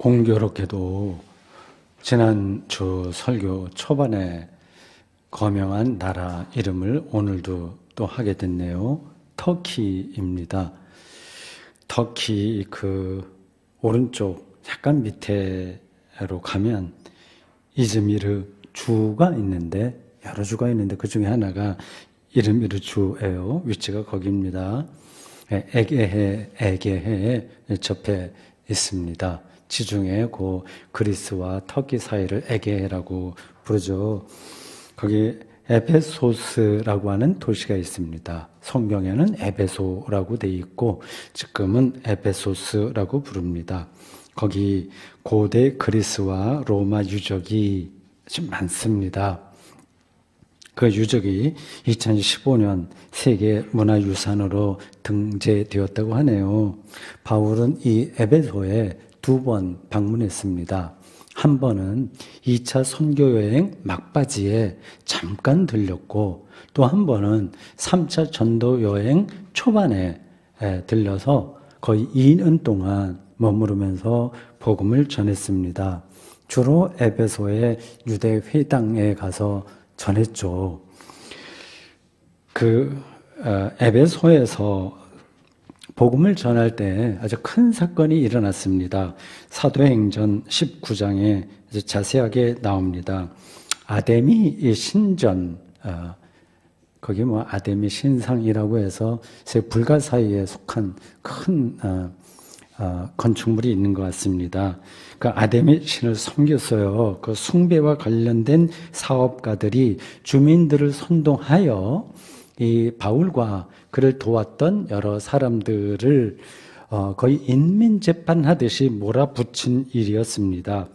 공교롭게도 지난주 설교 초반에 거명한 나라 이름을 오늘도 또 하게 됐네요. 터키입니다. 터키 그 오른쪽 약간 밑에로 가면 이즈미르 주가 있는데 여러 주가 있는데 그 중에 하나가 이즈미르 주예요. 위치가 거기입니다. 에게해에 접해 있습니다. 지중해 그 그리스와 터키 사이를 에게해라고 부르죠. 거기 에베소스라고 하는 도시가 있습니다. 성경에는 에베소라고 돼 있고 지금은 에베소스라고 부릅니다. 거기 고대 그리스와 로마 유적이 좀 많습니다. 그 유적이 2015년 세계 문화유산으로 등재되었다고 하네요. 바울은 이 에베소에 2번 방문했습니다. 한 번은 2차 선교여행 막바지에 잠깐 들렸고 또 한 번은 3차 전도여행 초반에 들려서 거의 2년 동안 머무르면서 복음을 전했습니다. 주로 에베소의 유대 회당에 가서 전했죠. 에베소에서 복음을 전할 때 아주 큰 사건이 일어났습니다. 사도행전 19장에 자세하게 나옵니다. 아데미 신전, 거기 아데미 신상이라고 해서 불가 사이에 속한 큰 건축물이 있는 것 같습니다. 그 아데미 신을 섬겼어요. 그 숭배와 관련된 사업가들이 주민들을 선동하여 이 바울과 그를 도왔던 여러 사람들을 거의 인민재판하듯이 몰아붙인 일이었습니다.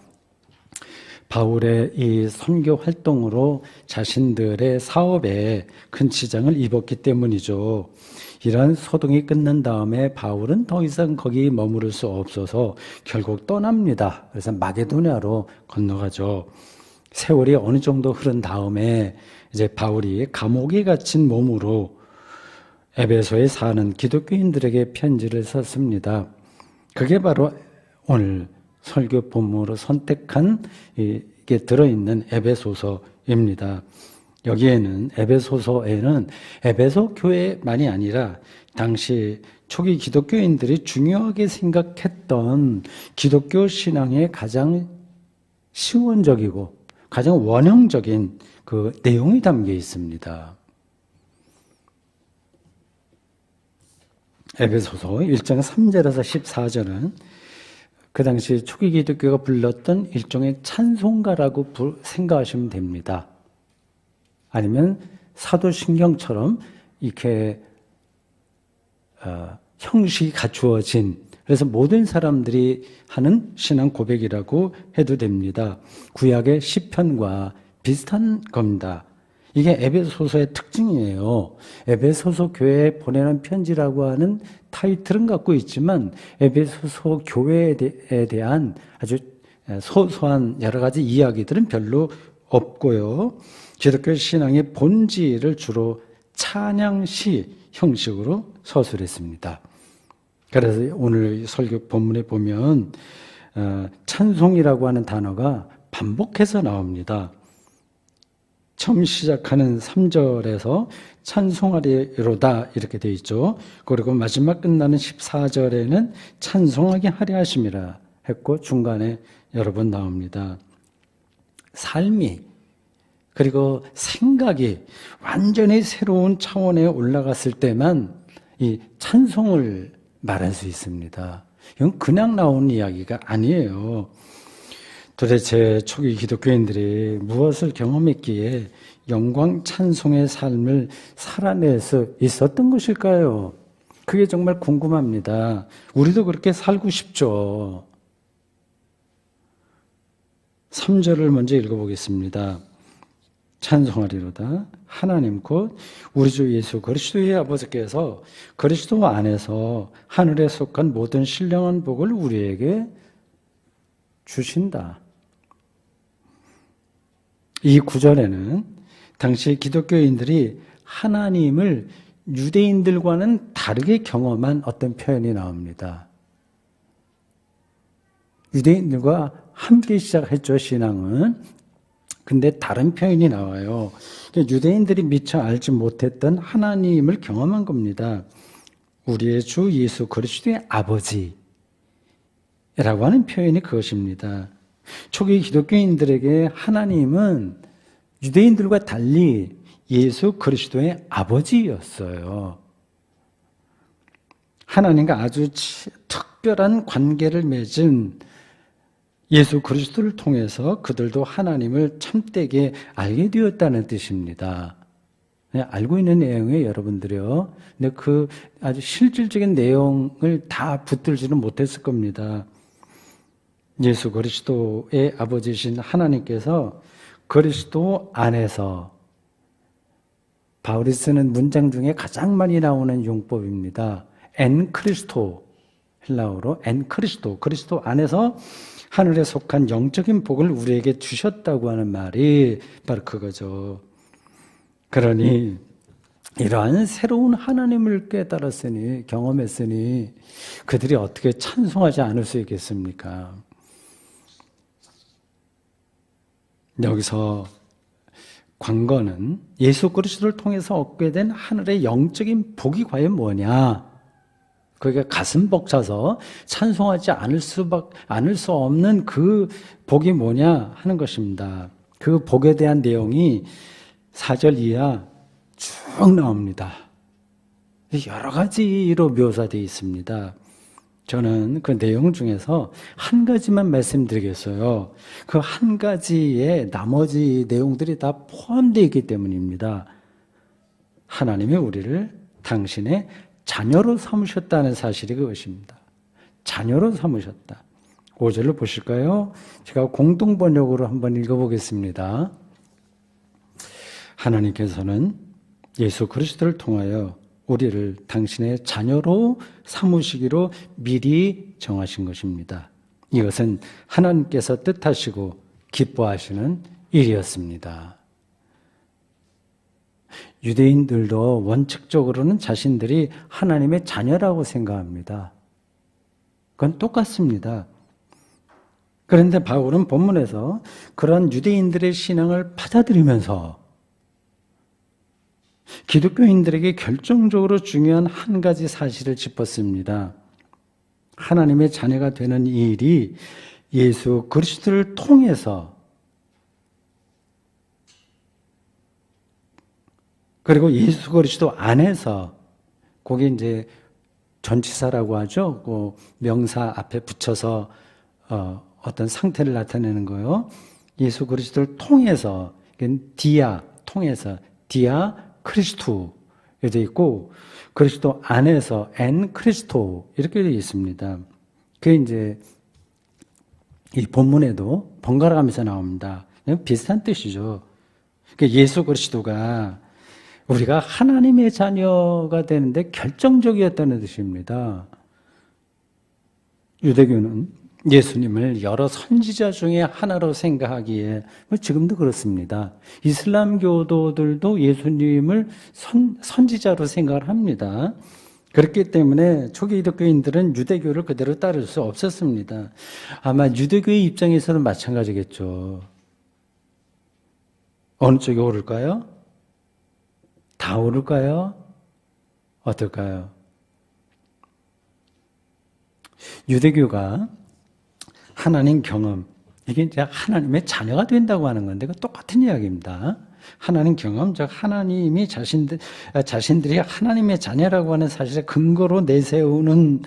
바울의 이 선교 활동으로 자신들의 사업에 큰 지장을 입었기 때문이죠. 이러한 소동이 끝난 다음에 바울은 더 이상 거기 머무를 수 없어서 결국 떠납니다. 그래서 마게도냐로 건너가죠. 세월이 어느 정도 흐른 다음에 이제 바울이 감옥에 갇힌 몸으로 에베소에 사는 기독교인들에게 편지를 썼습니다. 그게 바로 오늘 설교 본문으로 선택한 이게 들어있는 에베소서입니다. 여기에는 에베소서에는 에베소 교회만이 아니라 당시 초기 기독교인들이 중요하게 생각했던 기독교 신앙의 가장 시원적이고 가장 원형적인 그 내용이 담겨 있습니다. 에베소서 1장 3절에서 14절은 그 당시 초기 기독교가 불렀던 일종의 찬송가라고 생각하시면 됩니다. 아니면 사도신경처럼 이렇게 형식이 갖추어진, 그래서 모든 사람들이 하는 신앙 고백이라고 해도 됩니다. 구약의 시편과 비슷한 겁니다. 이게 에베소서의 특징이에요. 에베소서 교회에 보내는 편지라고 하는 타이틀은 갖고 있지만 에베소서 교회에 대한 아주 소소한 여러 가지 이야기들은 별로 없고요. 기독교 신앙의 본질을 주로 찬양시 형식으로 서술했습니다. 그래서 오늘 설교 본문에 보면 찬송이라고 하는 단어가 반복해서 나옵니다. 처음 시작하는 3절에서 찬송하리로다 이렇게 되어 있죠. 그리고 마지막 끝나는 14절에는 찬송하게 하려 하심이라 했고 중간에 여러 번 나옵니다. 삶이 그리고 생각이 완전히 새로운 차원에 올라갔을 때만 이 찬송을 말할 수 있습니다. 이건 그냥 나온 이야기가 아니에요. 도대체 초기 기독교인들이 무엇을 경험했기에 영광 찬송의 삶을 살아낼 수 있었던 것일까요? 그게 정말 궁금합니다. 우리도 그렇게 살고 싶죠. 3절을 먼저 읽어보겠습니다. 찬송하리로다. 하나님 곧 우리 주 예수 그리스도의 아버지께서 그리스도 안에서 하늘에 속한 모든 신령한 복을 우리에게 주신다. 이 구절에는 당시 기독교인들이 하나님을 유대인들과는 다르게 경험한 어떤 표현이 나옵니다. 유대인들과 함께 시작했죠, 신앙은. 근데 다른 표현이 나와요. 유대인들이 미처 알지 못했던 하나님을 경험한 겁니다. 우리의 주 예수 그리스도의 아버지라고 하는 표현이 그것입니다. 초기 기독교인들에게 하나님은 유대인들과 달리 예수 그리스도의 아버지였어요. 하나님과 아주 특별한 관계를 맺은 예수 그리스도를 통해서 그들도 하나님을 참되게 알게 되었다는 뜻입니다. 알고 있는 내용이에요, 여러분들이요. 근데 그 아주 실질적인 내용을 다 붙들지는 못했을 겁니다. 예수 그리스도의 아버지신 하나님께서 그리스도 안에서, 바울이 쓰는 문장 중에 가장 많이 나오는 용법입니다. 엔 크리스토, 헬라어로 엔 크리스토, 그리스도 안에서 하늘에 속한 영적인 복을 우리에게 주셨다고 하는 말이 바로 그거죠. 그러니 이러한 새로운 하나님을 깨달았으니, 경험했으니 그들이 어떻게 찬송하지 않을 수 있겠습니까? 여기서 관건은 예수 그리스도를 통해서 얻게 된 하늘의 영적인 복이 과연 뭐냐? 그게 가슴 벅차서 찬송하지 않을 수 없는 그 복이 뭐냐 하는 것입니다. 그 복에 대한 내용이 4절 이하 쭉 나옵니다. 여러 가지로 묘사되어 있습니다. 저는 그 내용 중에서 한 가지만 말씀드리겠어요. 그 한 가지에 나머지 내용들이 다 포함되어 있기 때문입니다. 하나님이 우리를 당신의 자녀로 삼으셨다는 사실이 그것입니다. 자녀로 삼으셨다. 5절을 보실까요? 제가 공동번역으로 한번 읽어보겠습니다. 하나님께서는 예수 그리스도를 통하여 우리를 당신의 자녀로 삼으시기로 미리 정하신 것입니다. 이것은 하나님께서 뜻하시고 기뻐하시는 일이었습니다. 유대인들도 원칙적으로는 자신들이 하나님의 자녀라고 생각합니다. 그건 똑같습니다. 그런데 바울은 본문에서 그런 유대인들의 신앙을 받아들이면서 기독교인들에게 결정적으로 중요한 한 가지 사실을 짚었습니다. 하나님의 자녀가 되는 이 일이 예수 그리스도를 통해서, 그리고 예수 그리스도 안에서, 거기 이제 전치사라고 하죠. 그 명사 앞에 붙여서 어떤 상태를 나타내는 거요. 예수 그리스도를 통해서, 디아, 통해서, 디아 크리스토 되어 있고, 그리스도 안에서 엔 크리스토 이렇게 되어 있습니다. 그게 이제 이 본문에도 번갈아 가면서 나옵니다. 비슷한 뜻이죠. 예수 그리스도가 우리가 하나님의 자녀가 되는데 결정적이었다는 뜻입니다. 유대교는 예수님을 여러 선지자 중에 하나로 생각하기에, 지금도 그렇습니다. 이슬람교도들도 예수님을 선지자로 생각을 합니다. 그렇기 때문에 초기 기독교인들은 유대교를 그대로 따를 수 없었습니다. 아마 유대교의 입장에서는 마찬가지겠죠. 어느 쪽이 오를까요? 다 오를까요? 어떨까요? 유대교가 하나님 경험, 이게 이제 하나님의 자녀가 된다고 하는 건데, 그 똑같은 이야기입니다. 하나님 경험, 즉 하나님이 자신들이 하나님의 자녀라고 하는 사실에 근거로 내세우는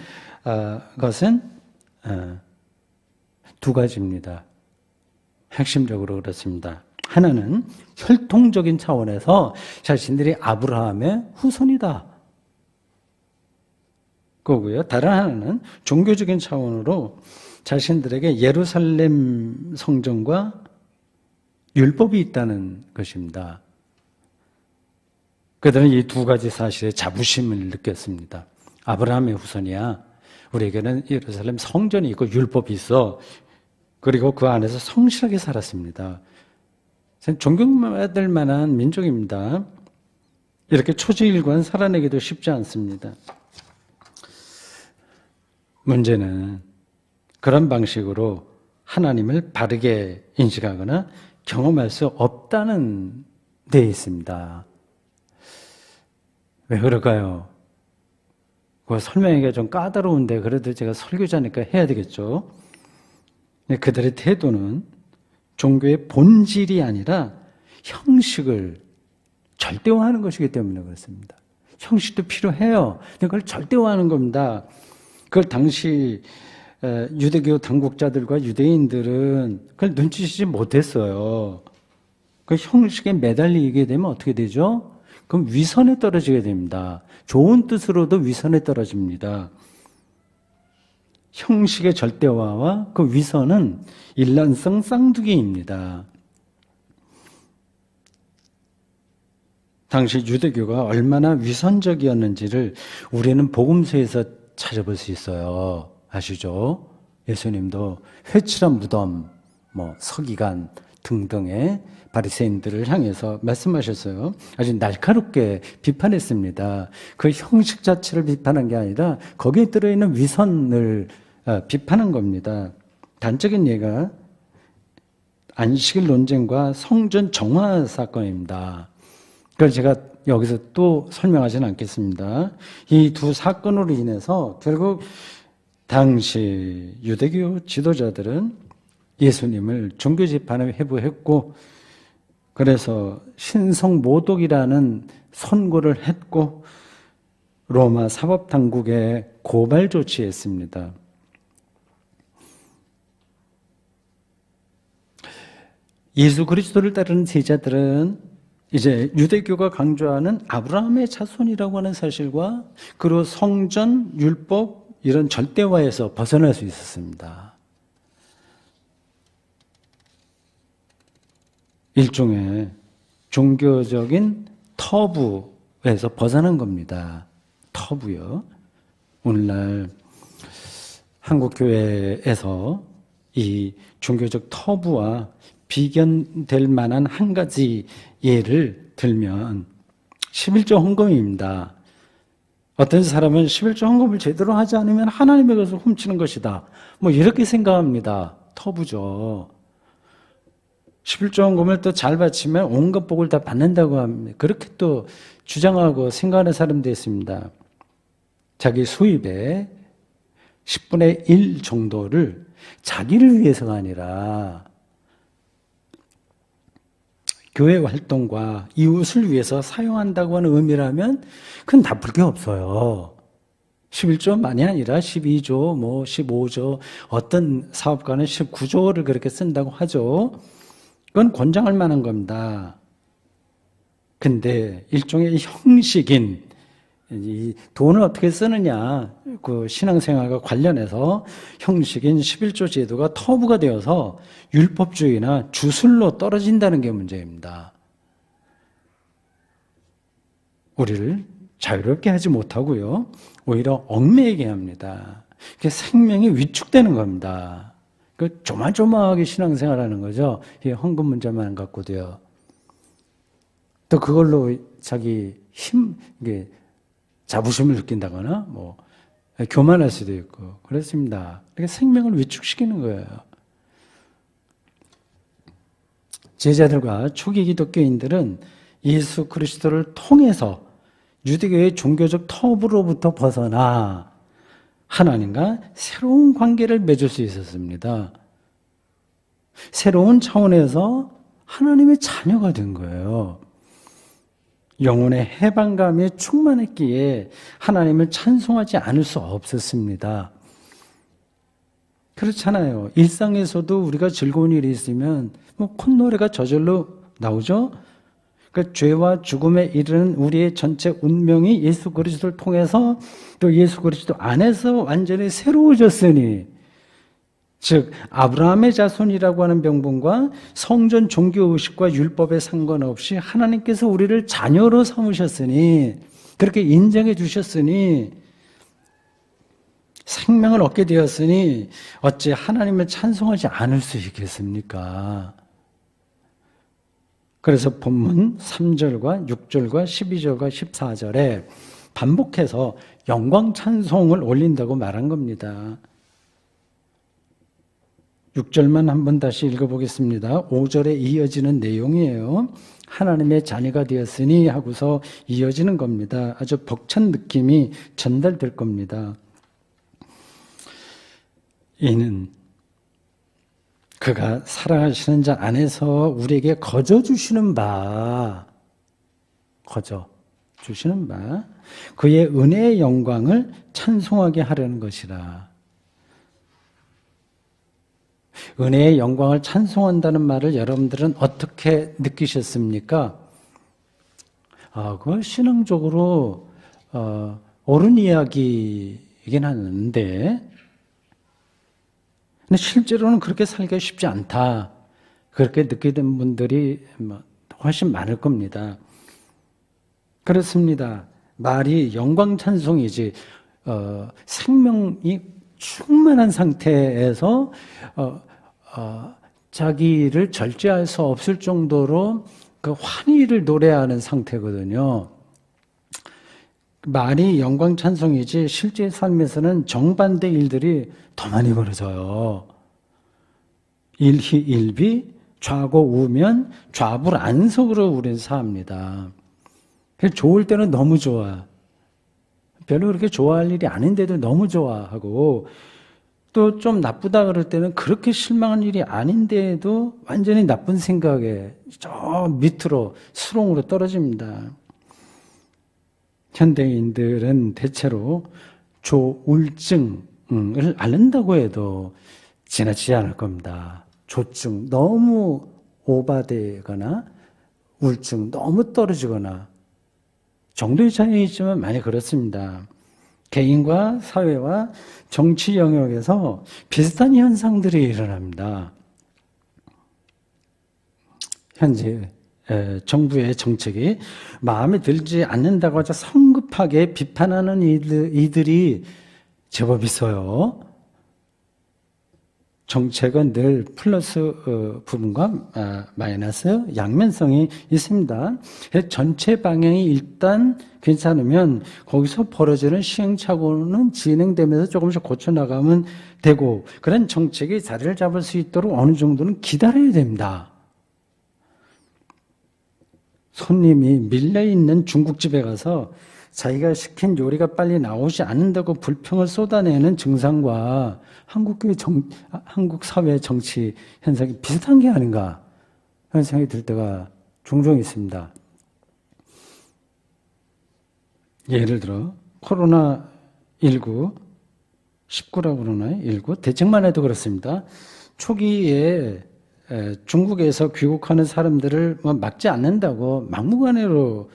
것은 두 가지입니다. 핵심적으로 그렇습니다. 하나는 혈통적인 차원에서 자신들이 아브라함의 후손이다. 거고요. 다른 하나는 종교적인 차원으로 자신들에게 예루살렘 성전과 율법이 있다는 것입니다. 그들은 이 두 가지 사실에 자부심을 느꼈습니다. 아브라함의 후손이야. 우리에게는 예루살렘 성전이 있고 율법이 있어. 그리고 그 안에서 성실하게 살았습니다. 존경받을 만한 민족입니다. 이렇게 초지일관 살아내기도 쉽지 않습니다. 문제는 그런 방식으로 하나님을 바르게 인식하거나 경험할 수 없다는 데 있습니다. 왜 그럴까요? 그거 설명하기가 좀 까다로운데 그래도 제가 설교자니까 해야 되겠죠. 그들의 태도는 종교의 본질이 아니라 형식을 절대화하는 것이기 때문에 그렇습니다. 형식도 필요해요. 그걸 절대화하는 겁니다. 그걸 당시 유대교 당국자들과 유대인들은 그걸 눈치채지 못했어요. 그 형식에 매달리게 되면 어떻게 되죠? 그럼 위선에 떨어지게 됩니다. 좋은 뜻으로도 위선에 떨어집니다. 형식의 절대화와 그 위선은 일란성 쌍두개입니다. 당시 유대교가 얼마나 위선적이었는지를 우리는 복음서에서 찾아볼 수 있어요. 아시죠? 예수님도 회칠한 무덤, 서기관 등등의 바리새인들을 향해서 말씀하셨어요. 아주 날카롭게 비판했습니다. 그 형식 자체를 비판한 게 아니라 거기에 들어있는 위선을 비판한 겁니다. 단적인 예가 안식일 논쟁과 성전 정화 사건입니다. 그걸 제가 여기서 또 설명하지는 않겠습니다. 이 두 사건으로 인해서 결국 당시 유대교 지도자들은 예수님을 종교 재판에 회부했고, 그래서 신성모독이라는 선고를 했고 로마 사법당국에 고발 조치했습니다. 예수 그리스도를 따르는 제자들은 이제 유대교가 강조하는 아브라함의 자손이라고 하는 사실과 그리고 성전, 율법 이런 절대화에서 벗어날 수 있었습니다. 일종의 종교적인 터부에서 벗어난 겁니다. 터부요. 오늘날 한국교회에서 이 종교적 터부와 비견될 만한 한 가지 예를 들면 11조 헌금입니다. 어떤 사람은 11조 헌금을 제대로 하지 않으면 하나님의 것을 훔치는 것이다. 이렇게 생각합니다. 터부죠. 11조 헌금을 또 잘 바치면 온갖 복을 다 받는다고 합니다. 그렇게 또 주장하고 생각하는 사람도 있습니다. 자기 수입의 10분의 1 정도를 자기를 위해서가 아니라 교회 활동과 이웃을 위해서 사용한다고 하는 의미라면 그건 나쁠 게 없어요. 11조만이 아니라 12조, 15조, 어떤 사업가는 19조를 그렇게 쓴다고 하죠. 그건 권장할 만한 겁니다. 근데 일종의 형식인 이 돈을 어떻게 쓰느냐, 그 신앙생활과 관련해서 형식인 11조 제도가 터부가 되어서 율법주의나 주술로 떨어진다는 게 문제입니다. 우리를 자유롭게 하지 못하고요, 오히려 얽매이게 합니다. 생명이 위축되는 겁니다. 조마조마하게 신앙생활하는 거죠. 이 헌금 문제만 갖고도요. 또 그걸로 자기 자부심을 느낀다거나 교만할 수도 있고 그렇습니다. 생명을 위축시키는 거예요. 제자들과 초기 기독교인들은 예수 그리스도를 통해서 유대교의 종교적 터부로부터 벗어나 하나님과 새로운 관계를 맺을 수 있었습니다. 새로운 차원에서 하나님의 자녀가 된 거예요. 영혼의 해방감에 충만했기에 하나님을 찬송하지 않을 수 없었습니다. 그렇잖아요. 일상에서도 우리가 즐거운 일이 있으면 콧노래가 저절로 나오죠. 죄와 죽음에 이르는 우리의 전체 운명이 예수 그리스도를 통해서 또 예수 그리스도 안에서 완전히 새로워졌으니, 즉 아브라함의 자손이라고 하는 명분과 성전 종교의식과 율법에 상관없이 하나님께서 우리를 자녀로 삼으셨으니, 그렇게 인정해 주셨으니, 생명을 얻게 되었으니 어찌 하나님을 찬송하지 않을 수 있겠습니까? 그래서 본문 3절과 6절과 12절과 14절에 반복해서 영광 찬송을 올린다고 말한 겁니다. 6절만 한번 다시 읽어보겠습니다. 5절에 이어지는 내용이에요. 하나님의 자녀가 되었으니 하고서 이어지는 겁니다. 아주 벅찬 느낌이 전달될 겁니다. 이는 그가 사랑하시는 자 안에서 우리에게 거저주시는 바, 그의 은혜의 영광을 찬송하게 하려는 것이라. 은혜의 영광을 찬송한다는 말을 여러분들은 어떻게 느끼셨습니까? 그거 신앙적으로 옳은 이야기이긴 하는데, 근데 실제로는 그렇게 살기가 쉽지 않다. 그렇게 느끼는 분들이 훨씬 많을 겁니다. 그렇습니다. 말이 영광 찬송이지, 생명이 충만한 상태에서 자기를 절제할 수 없을 정도로 그 환희를 노래하는 상태거든요. 말이 영광 찬송이지 실제 삶에서는 정반대 일들이 더 많이 벌어져요. 일희일비, 좌고 우면, 좌불안석으로 우리는 삽니다. 좋을 때는 너무 좋아. 별로 그렇게 좋아할 일이 아닌데도 너무 좋아하고, 또 좀 나쁘다 그럴 때는 그렇게 실망한 일이 아닌데도 완전히 나쁜 생각에 저 밑으로 수렁으로 떨어집니다. 현대인들은 대체로 조울증을 앓는다고 해도 지나치지 않을 겁니다. 조증 너무 오바되거나 우울증 너무 떨어지거나 정도의 차이는 있지만 많이 그렇습니다. 개인과 사회와 정치 영역에서 비슷한 현상들이 일어납니다. 현재 정부의 정책이 마음에 들지 않는다고 아주 성급하게 비판하는 이들이 제법 있어요. 정책은 늘 플러스 부분과 마이너스 양면성이 있습니다. 전체 방향이 일단 괜찮으면 거기서 벌어지는 시행착오는 진행되면서 조금씩 고쳐나가면 되고, 그런 정책이 자리를 잡을 수 있도록 어느 정도는 기다려야 됩니다. 손님이 밀려있는 중국집에 가서 자기가 시킨 요리가 빨리 나오지 않는다고 불평을 쏟아내는 증상과 한국 사회 정치 현상이 비슷한 게 아닌가 하는 생각이 들 때가 종종 있습니다. 예를 들어 코로나19, 19라고 그러나요? 19? 대책만 해도 그렇습니다. 초기에 중국에서 귀국하는 사람들을 막지 않는다고 막무가내로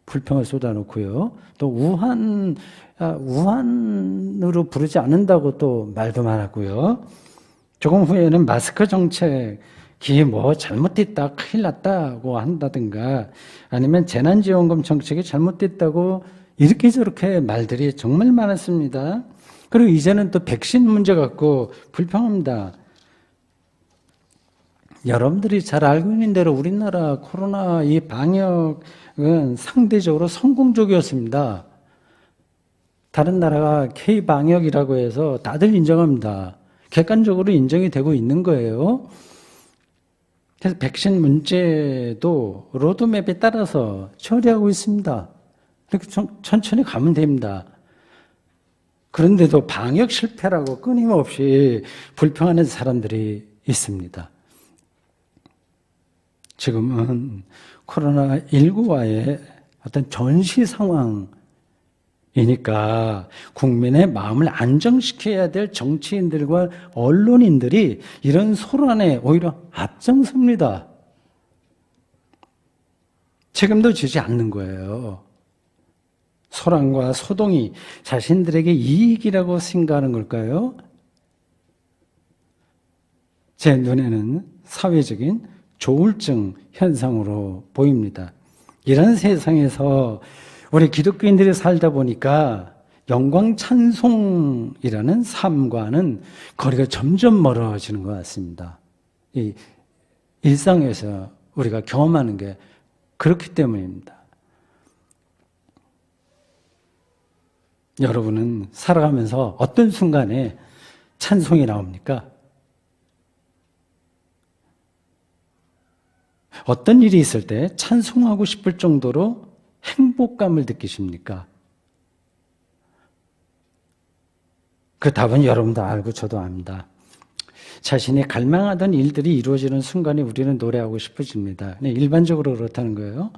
불평을 쏟아놓고요. 또 우한으로 부르지 않는다고 또 말도 많았고요. 조금 후에는 마스크 정책이 잘못됐다, 큰일 났다고 한다든가, 아니면 재난지원금 정책이 잘못됐다고 이렇게 저렇게 말들이 정말 많았습니다. 그리고 이제는 또 백신 문제 갖고 불평합니다. 여러분들이 잘 알고 있는 대로 우리나라 코로나 이 방역은 상대적으로 성공적이었습니다. 다른 나라가 K-방역이라고 해서 다들 인정합니다. 객관적으로 인정이 되고 있는 거예요. 그래서 백신 문제도 로드맵에 따라서 처리하고 있습니다. 이렇게 천천히 가면 됩니다. 그런데도 방역 실패라고 끊임없이 불평하는 사람들이 있습니다. 지금은 코로나19와의 어떤 전시 상황이니까 국민의 마음을 안정시켜야 될 정치인들과 언론인들이 이런 소란에 오히려 앞장섭니다. 책임도 지지 않는 거예요. 소란과 소동이 자신들에게 이익이라고 생각하는 걸까요? 제 눈에는 사회적인 조울증 현상으로 보입니다. 이런 세상에서 우리 기독교인들이 살다 보니까 영광 찬송이라는 삶과는 거리가 점점 멀어지는 것 같습니다. 이 일상에서 우리가 경험하는 게 그렇기 때문입니다. 여러분은 살아가면서 어떤 순간에 찬송이 나옵니까? 어떤 일이 있을 때 찬송하고 싶을 정도로 행복감을 느끼십니까? 그 답은 여러분도 알고 저도 압니다. 자신이 갈망하던 일들이 이루어지는 순간에 우리는 노래하고 싶어집니다. 일반적으로 그렇다는 거예요.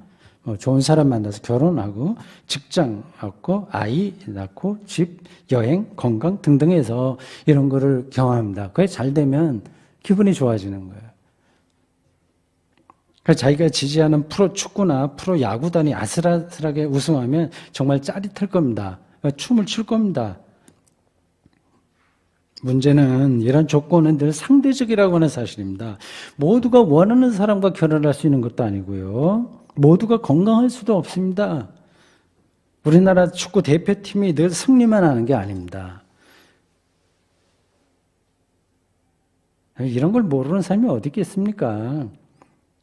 좋은 사람 만나서 결혼하고 직장 얻고 아이 낳고 집, 여행, 건강 등등해서 이런 거를 경험합니다. 그게 잘 되면 기분이 좋아지는 거예요. 그래서 자기가 지지하는 프로 축구나 프로 야구단이 아슬아슬하게 우승하면 정말 짜릿할 겁니다. 춤을 출 겁니다. 문제는 이런 조건은 늘 상대적이라고 하는 사실입니다. 모두가 원하는 사람과 결혼할 수 있는 것도 아니고요. 모두가 건강할 수도 없습니다. 우리나라 축구 대표팀이 늘 승리만 하는 게 아닙니다. 이런 걸 모르는 사람이 어디 있겠습니까?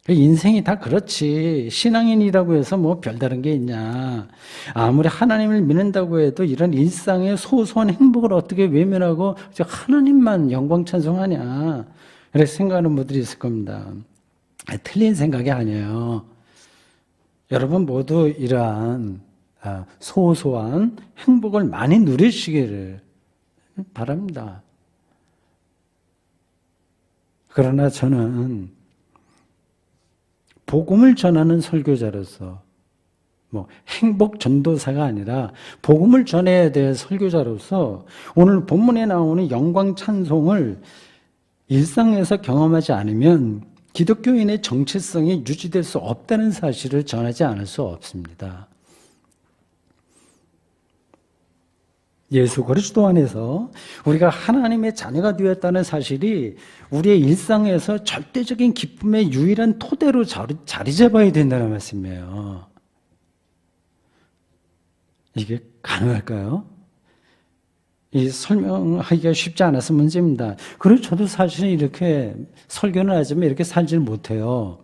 인생이 다 그렇지. 신앙인이라고 해서 뭐 별다른 게 있냐. 아무리 하나님을 믿는다고 해도 이런 일상의 소소한 행복을 어떻게 외면하고 하나님만 영광 찬송하냐. 이렇게 생각하는 분들이 있을 겁니다. 틀린 생각이 아니에요. 여러분 모두 이러한 소소한 행복을 많이 누리시기를 바랍니다. 그러나 저는 복음을 전하는 설교자로서 행복 전도사가 아니라 복음을 전해야 될 설교자로서 오늘 본문에 나오는 영광 찬송을 일상에서 경험하지 않으면 기독교인의 정체성이 유지될 수 없다는 사실을 전하지 않을 수 없습니다. 예수 그리스도 안에서 우리가 하나님의 자녀가 되었다는 사실이 우리의 일상에서 절대적인 기쁨의 유일한 토대로 자리 잡아야 된다는 말씀이에요. 이게 가능할까요? 이 설명하기가 쉽지 않아서 문제입니다. 그리고 저도 사실은 이렇게 설교는 하지만 이렇게 살질 못해요.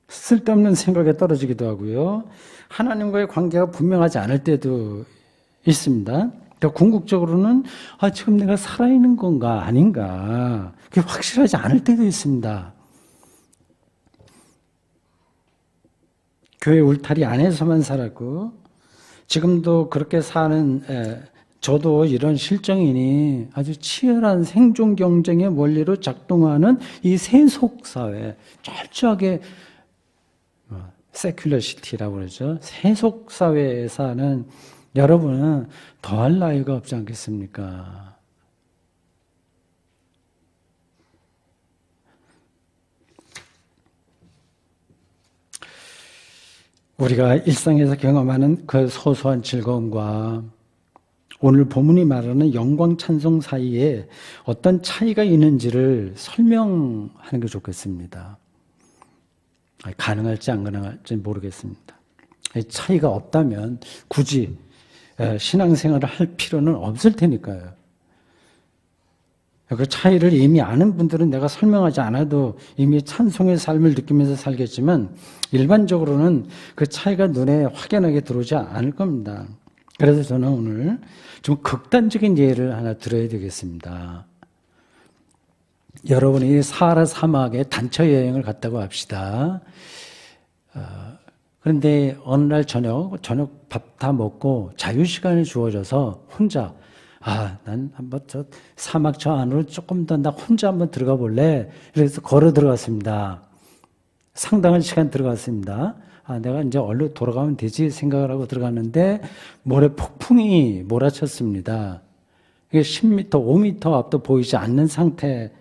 쓸데없는 생각에 떨어지기도 하고요. 하나님과의 관계가 분명하지 않을 때도 있습니다. 궁극적으로는 지금 내가 살아있는 건가 아닌가 그게 확실하지 않을 때도 있습니다. 교회 울타리 안에서만 살았고 지금도 그렇게 사는 저도 이런 실정이니 아주 치열한 생존 경쟁의 원리로 작동하는 이 세속사회, 철저하게 세큘러시티라고 그러죠. 세속사회에 사는 여러분은 더할 나위가 없지 않겠습니까? 우리가 일상에서 경험하는 그 소소한 즐거움과 오늘 본문이 말하는 영광 찬송 사이에 어떤 차이가 있는지를 설명하는 게 좋겠습니다. 가능할지 안 가능할지 모르겠습니다. 차이가 없다면 굳이 신앙생활을 할 필요는 없을 테니까요. 그 차이를 이미 아는 분들은 내가 설명하지 않아도 이미 찬송의 삶을 느끼면서 살겠지만 일반적으로는 그 차이가 눈에 확연하게 들어오지 않을 겁니다. 그래서 저는 오늘 좀 극단적인 예를 하나 들어야 되겠습니다. 여러분이 사하라 사막에 단체 여행을 갔다고 합시다. 그런데 어느 날 저녁 밥 다 먹고 자유시간이 주어져서 혼자 난 한번 저 사막 저 안으로 조금 더 나 혼자 한번 들어가 볼래? 그래서 걸어 들어갔습니다. 상당한 시간 들어갔습니다. 내가 이제 얼른 돌아가면 되지 생각을 하고 들어갔는데 모래 폭풍이 몰아쳤습니다. 이게 10m, 5m 앞도 보이지 않는 상태입니다.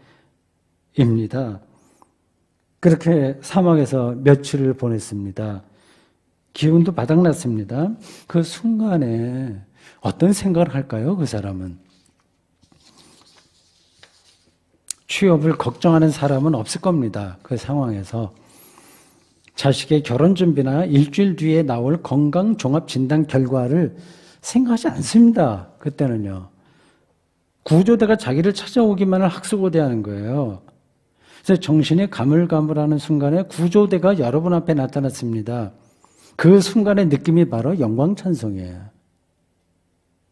그렇게 사막에서 며칠을 보냈습니다. 기운도 바닥났습니다. 그 순간에 어떤 생각을 할까요? 그 사람은. 취업을 걱정하는 사람은 없을 겁니다. 그 상황에서. 자식의 결혼 준비나 일주일 뒤에 나올 건강 종합 진단 결과를 생각하지 않습니다. 그때는요. 구조대가 자기를 찾아오기만을 학수고대하는 거예요. 그래서 정신이 가물가물하는 순간에 구조대가 여러분 앞에 나타났습니다. 그 순간의 느낌이 바로 영광 찬송이에요.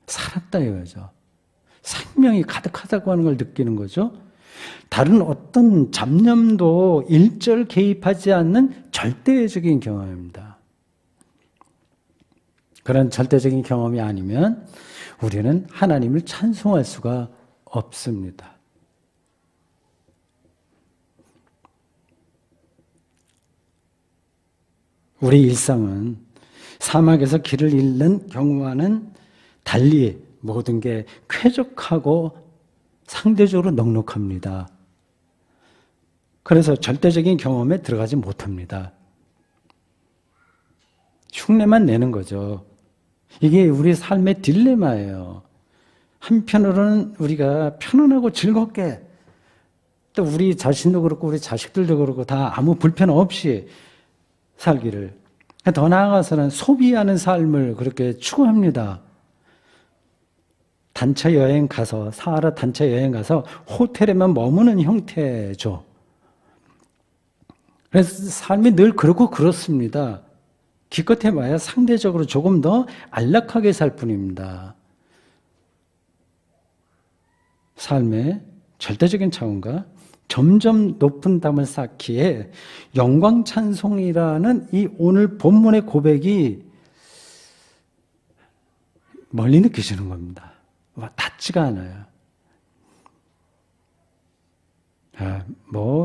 살았다 이거죠. 생명이 가득하다고 하는 걸 느끼는 거죠. 다른 어떤 잡념도 일절 개입하지 않는 절대적인 경험입니다. 그런 절대적인 경험이 아니면 우리는 하나님을 찬송할 수가 없습니다. 우리 일상은 사막에서 길을 잃는 경우와는 달리 모든 게 쾌적하고 상대적으로 넉넉합니다. 그래서 절대적인 경험에 들어가지 못합니다. 흉내만 내는 거죠. 이게 우리 삶의 딜레마예요. 한편으로는 우리가 편안하고 즐겁게 또 우리 자신도 그렇고 우리 자식들도 그렇고 다 아무 불편 없이 살기를, 더 나아가서는 소비하는 삶을 그렇게 추구합니다. 단체 여행 가서, 사하라 단체 여행 가서 호텔에만 머무는 형태죠. 그래서 삶이 늘 그렇고 그렇습니다. 기껏 해봐야 상대적으로 조금 더 안락하게 살 뿐입니다. 삶의 절대적인 차원과 점점 높은 담을 쌓기에 영광 찬송이라는 이 오늘 본문의 고백이 멀리 느껴지는 겁니다. 닿지가 않아요.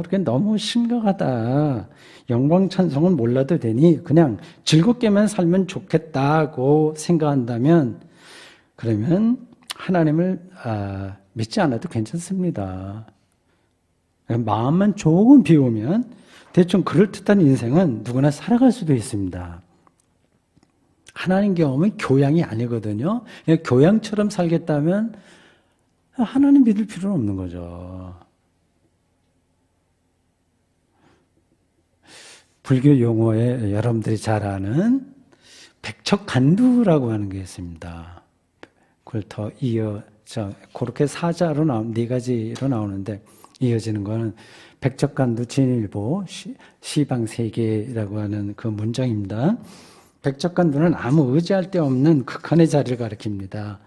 이렇게 너무 심각하다. 영광 찬송은 몰라도 되니 그냥 즐겁게만 살면 좋겠다고 생각한다면 그러면 하나님을 믿지 않아도 괜찮습니다. 마음만 조금 비우면 대충 그럴듯한 인생은 누구나 살아갈 수도 있습니다. 하나님 경험은 교양이 아니거든요. 그냥 교양처럼 살겠다면 하나님 믿을 필요는 없는 거죠. 불교 용어에 여러분들이 잘 아는 백척간두라고 하는 게 있습니다. 그걸 더 그렇게 사자로 네 가지로 나오는데 이어지는 거는 백척간두 진일보 시방세계라고 하는 그 문장입니다. 백척간두는 아무 의지할 데 없는 극한의 자리를 가리킵니다.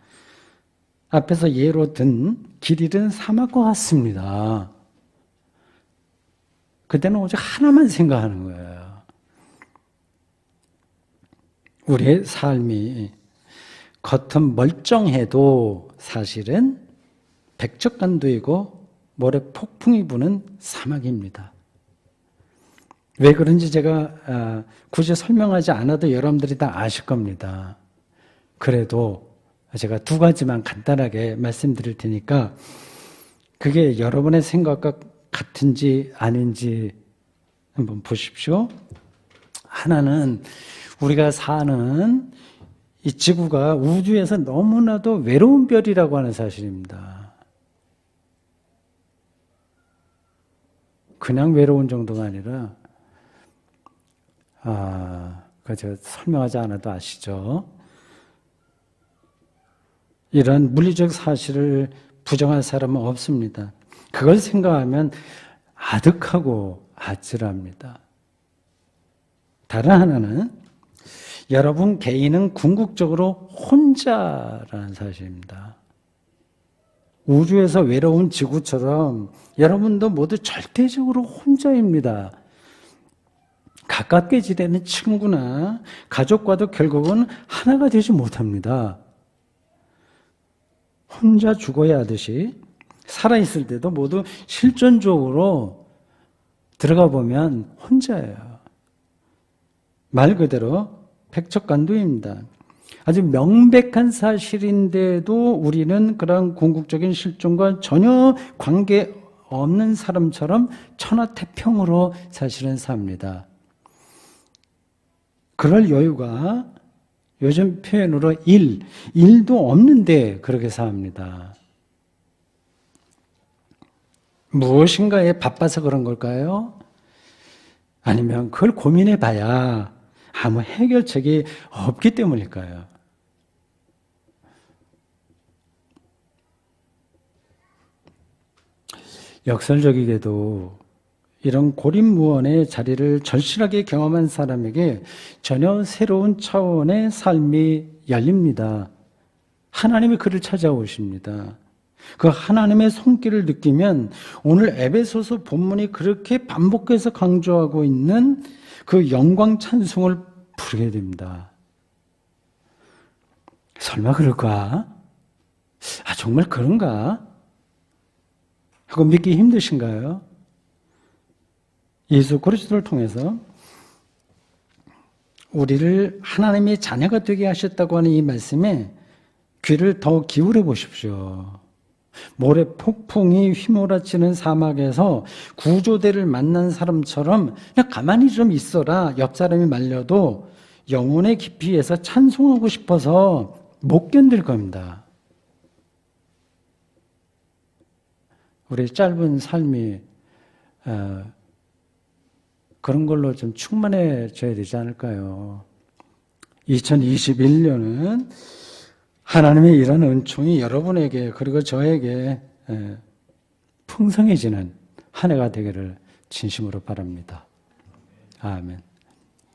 앞에서 예로 든 길 잃은 사막과 같습니다. 그때는 오직 하나만 생각하는 거예요. 우리의 삶이 겉은 멀쩡해도 사실은 백척간두이고 모래 폭풍이 부는 사막입니다. 왜 그런지 제가 굳이 설명하지 않아도 여러분들이 다 아실 겁니다. 그래도 제가 두 가지만 간단하게 말씀드릴 테니까 그게 여러분의 생각과 같은지 아닌지 한번 보십시오. 하나는 우리가 사는 이 지구가 우주에서 너무나도 외로운 별이라고 하는 사실입니다. 그냥 외로운 정도가 아니라 제가 설명하지 않아도 아시죠? 이런 물리적 사실을 부정할 사람은 없습니다. 그걸 생각하면 아득하고 아찔합니다. 다른 하나는 여러분 개인은 궁극적으로 혼자라는 사실입니다. 우주에서 외로운 지구처럼 여러분도 모두 절대적으로 혼자입니다. 가깝게 지내는 친구나 가족과도 결국은 하나가 되지 못합니다. 혼자 죽어야 하듯이 살아있을 때도 모두 실존적으로 들어가 보면 혼자예요. 말 그대로 백척간두입니다. 아주 명백한 사실인데도 우리는 그런 궁극적인 실존과 전혀 관계없는 사람처럼 천하태평으로 사실은 삽니다. 그럴 여유가 요즘 표현으로 일도 없는데 그렇게 삽니다. 무엇인가에 바빠서 그런 걸까요? 아니면 그걸 고민해 봐야 아무 해결책이 없기 때문일까요? 역설적이게도 이런 고립무원의 자리를 절실하게 경험한 사람에게 전혀 새로운 차원의 삶이 열립니다. 하나님이 그를 찾아오십니다. 그 하나님의 손길을 느끼면 오늘 에베소서 본문이 그렇게 반복해서 강조하고 있는 그 영광 찬송을 부르게 됩니다. 설마 그럴까? 아, 정말 그런가? 하고 믿기 힘드신가요? 예수 그리스도를 통해서 우리를 하나님의 자녀가 되게 하셨다고 하는 이 말씀에 귀를 더 기울여 보십시오. 모래 폭풍이 휘몰아치는 사막에서 구조대를 만난 사람처럼 그냥 가만히 좀 있어라. 옆 사람이 말려도 영혼의 깊이에서 찬송하고 싶어서 못 견딜 겁니다. 우리 짧은 삶이 그런 걸로 좀 충만해져야 되지 않을까요? 2021년은 하나님의 이런 은총이 여러분에게 그리고 저에게 풍성해지는 한 해가 되기를 진심으로 바랍니다. 아멘.